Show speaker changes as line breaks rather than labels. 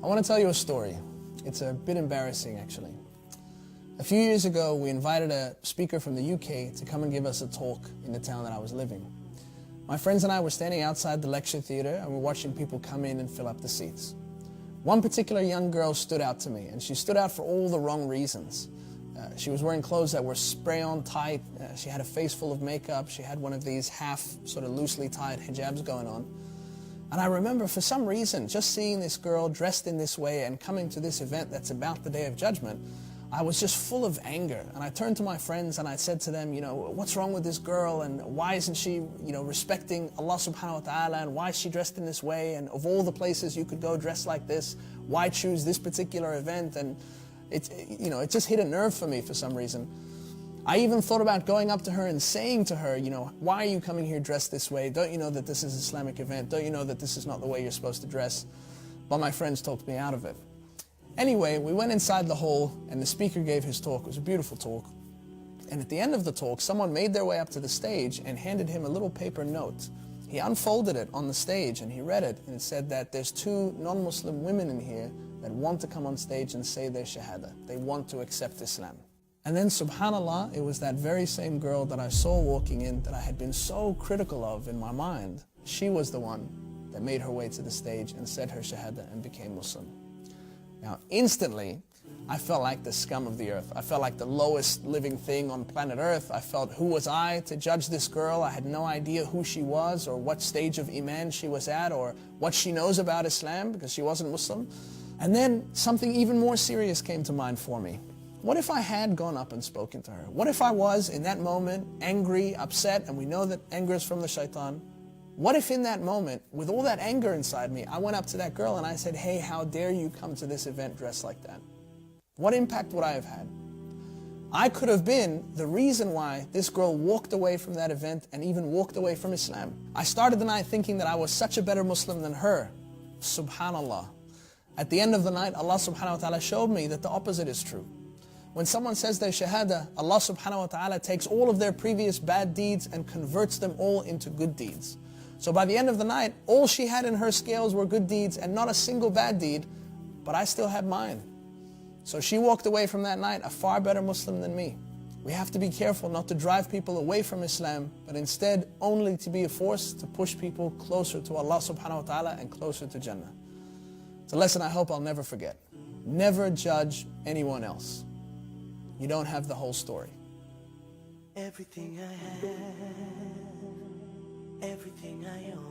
I want to tell you a story. It's a bit embarrassing, actually. A few years ago, we invited a speaker from the UK to come and give us a talk in the town that I was living. My friends and I were standing outside the lecture theater and we're watching people come in and fill up the seats. One particular young girl stood out to me, and she stood out for all the wrong reasons. She was wearing clothes that were spray-on tight. She had a face full of makeup. She had one of these half, sort of loosely tied hijabs going on. And I remember, for some reason, just seeing this girl dressed in this way and coming to this event that's about the Day of Judgment, I was just full of anger. And I turned to my friends and I said to them, what's wrong with this girl, and why isn't she, respecting Allah subhanahu wa ta'ala, and why is she dressed in this way, and of all the places you could go dressed like this, why choose this particular event? And it just hit a nerve for me for some reason. I even thought about going up to her and saying to her, why are you coming here dressed this way? Don't you know that this is an Islamic event? Don't you know that this is not the way you're supposed to dress? But my friends talked me out of it. Anyway, we went inside the hall and the speaker gave his talk. It was a beautiful talk. And at the end of the talk, someone made their way up to the stage and handed him a little paper note. He unfolded it on the stage and he read it, and it said that there's two non-Muslim women in here that want to come on stage and say their shahada. They want to accept Islam. And then, Subhan Allah, it was that very same girl that I saw walking in that I had been so critical of in my mind. She was the one that made her way to the stage and said her shahada and became Muslim. Now, instantly, I felt like the scum of the earth. I felt like the lowest living thing on planet Earth. I felt, who was I to judge this girl? I had no idea who she was or what stage of Iman she was at or what she knows about Islam, because she wasn't Muslim. And then something even more serious came to mind for me. What if I had gone up and spoken to her? What if I was, in that moment, angry, upset, and we know that anger is from the shaitan? What if in that moment, with all that anger inside me, I went up to that girl and I said, hey, how dare you come to this event dressed like that? What impact would I have had? I could have been the reason why this girl walked away from that event and even walked away from Islam. I started the night thinking that I was such a better Muslim than her. Subhanallah. At the end of the night, Allah subhanahu wa ta'ala showed me that the opposite is true. When someone says their shahada, Allah subhanahu wa ta'ala takes all of their previous bad deeds and converts them all into good deeds. So by the end of the night, all she had in her scales were good deeds and not a single bad deed, but I still had mine. So she walked away from that night a far better Muslim than me. We have to be careful not to drive people away from Islam, but instead only to be a force to push people closer to Allah subhanahu wa ta'ala and closer to Jannah. It's a lesson I hope I'll never forget. Never judge anyone else. You don't have the whole story.
Everything I have, everything I own.